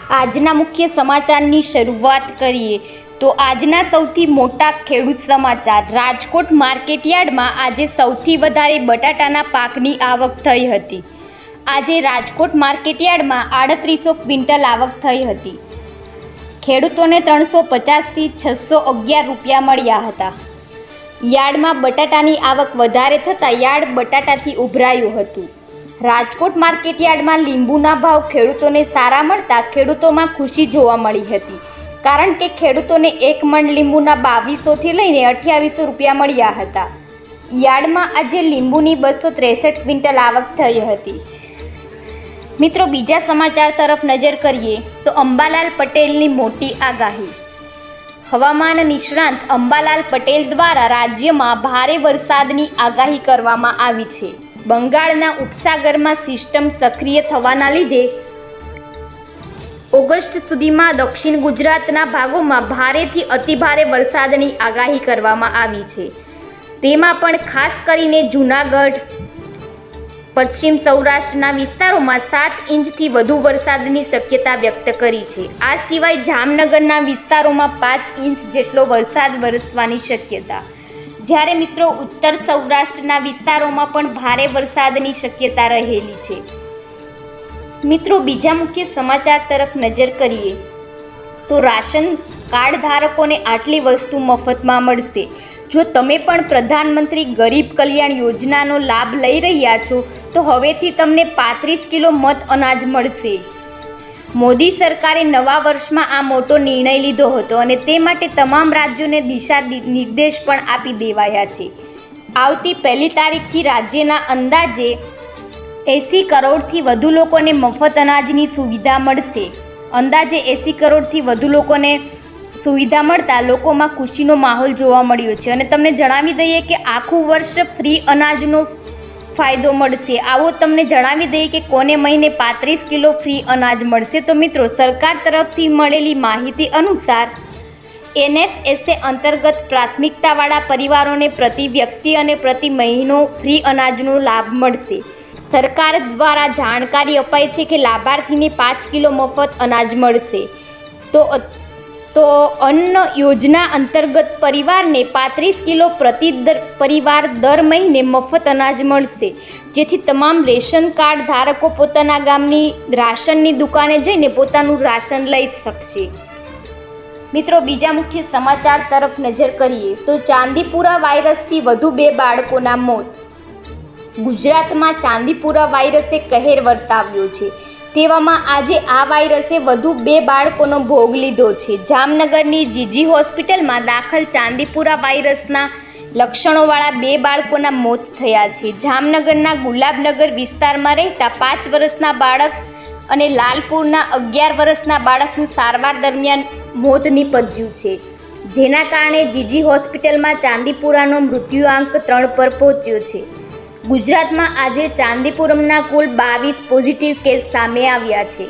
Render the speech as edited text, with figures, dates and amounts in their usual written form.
આજના મુખ્ય સમાચારની શરૂઆત કરીએ તો આજના સૌથી મોટા ખેડૂત સમાચાર। રાજકોટ માર્કેટયાર્ડમાં આજે સૌથી વધારે બટાટાના પાકની આવક થઈ હતી। આજે રાજકોટ માર્કેટયાર્ડમાં 3800 ક્વિન્ટલ આવક થઈ હતી। ખેડૂતોને 350થી 611 રૂપિયા મળ્યા હતા। યાર્ડમાં બટાટાની આવક વધારે થતાં યાર્ડ બટાટાથી ઉભરાયું હતું। રાજકોટ માર્કેટયાર્ડમાં લીંબુના ભાવ ખેડૂતોને સારા મળતા ખેડૂતોમાં ખુશી જોવા મળી હતી, કારણ કે ખેડૂતોને એક મણ લીંબુના 2200થી લઈને 2800 રૂપિયા મળ્યા હતા। યાર્ડમાં આજે લીંબુની 263 ક્વિન્ટલ આવક થઈ હતી। મિત્રો, બીજા સમાચાર તરફ નજર કરીએ તો અંબાલાલ પટેલની મોટી આગાહી। હવામાન નિષ્ણાંત અંબાલાલ પટેલ દ્વારા રાજ્યમાં ભારે વરસાદની આગાહી કરવામાં આવી છે। બંગાળના ઉપસાગરમાં સિસ્ટમ સક્રિય થવાના લીધે ઓગસ્ટ સુધીમાં દક્ષિણ ગુજરાતના ભાગોમાં ભારેથી અતિભારે વરસાદની આગાહી કરવામાં આવી છે। તેમાં પણ ખાસ કરીને જૂનાગઢ, પશ્ચિમ સૌરાષ્ટ્રના વિસ્તારોમાં 7 ઇંચથી વધુ વરસાદની શક્યતા વ્યક્ત કરી છે। આ સિવાય જામનગરના વિસ્તારોમાં 5 ઇંચ જેટલો વરસાદ વરસવાની શક્યતા, જ્યારે મિત્રો ઉત્તર સૌરાષ્ટ્રના વિસ્તારોમાં પણ ભારે વરસાદની શક્યતા રહેલી છે। મિત્રો, બીજા મુખ્ય સમાચાર તરફ નજર કરીએ તો રાશન કાર્ડ ધારકોને આટલી વસ્તુ મફતમાં મળશે। જો તમે પણ પ્રધાનમંત્રી ગરીબ કલ્યાણ યોજનાનો લાભ લઈ રહ્યા છો તો હવેથી તમને 35 કિલો મત અનાજ મળશે। મોદી સરકારે નવા વર્ષમાં આ મોટો નિર્ણય લીધો હતો અને તે માટે તમામ રાજ્યોને દિશા નિર્દેશ પણ આપી દેવાયા છે। આવતી 1 તારીખથી રાજ્યના અંદાજે 80 કરોડથી વધુ લોકોને મફત અનાજની સુવિધા મળશે। અંદાજે 80 કરોડથી વધુ લોકોને સુવિધા મળતા લોકોમાં ખુશીનો માહોલ જોવા મળ્યો છે અને તમને જણાવી દઈએ કે આખું વર્ષ ફ્રી અનાજનો ફાયદો મળશે। આવો તમને જણાવી દઈએ કે કોને મહિને 35 કિલો ફ્રી અનાજ મળશે। તો મિત્રો, સરકાર તરફથી મળેલી માહિતી અનુસાર NFSA અંતર્ગત પ્રાથમિકતાવાળા પરિવારોને પ્રતિ વ્યક્તિ અને પ્રતિ મહિનો ફ્રી અનાજનો લાભ મળશે। સરકાર દ્વારા જાણકારી અપાઈ છે કે લાભાર્થીને 5 કિલો મફત અનાજ મળશે। તો અન્ન યોજના અંતર્ગત પરિવારને 35 કિલો પ્રતિ પરિવાર દર મહિને મફત અનાજ મળશે, જેથી તમામ રેશન કાર્ડ ધારકો પોતાના ગામની રાશનની દુકાને જઈને પોતાનું રાશન લઈ શકશે। મિત્રો, બીજા મુખ્ય સમાચાર તરફ નજર કરીએ તો ચાંદીપુરા વાયરસથી વધુ 2 બાળકોના મોત। ગુજરાતમાં ચાંદીપુરા વાયરસે કહેર વર્તાવ્યો છે, તેવામાં આજે આ વાયરસે વધુ 2 બાળકોનો ભોગ લીધો છે। જામનગરની જીજી હોસ્પિટલમાં દાખલ ચાંદીપુરા વાયરસના લક્ષણોવાળા 2 બાળકોના મોત થયા છે। જામનગરના ગુલાબનગર વિસ્તારમાં રહેતા 5 વર્ષના બાળક અને લાલપુરના 11 વર્ષના બાળકનું સારવાર દરમિયાન મોત નીપજ્યું છે, જેના કારણે જીજી હોસ્પિટલમાં ચાંદીપુરાનો મૃત્યુઆંક 3 પર પહોંચ્યો છે। ગુજરાતમાં આજે ચાંદીપુરમના કુલ 22 પોઝિટિવ કેસ સામે આવ્યા છે।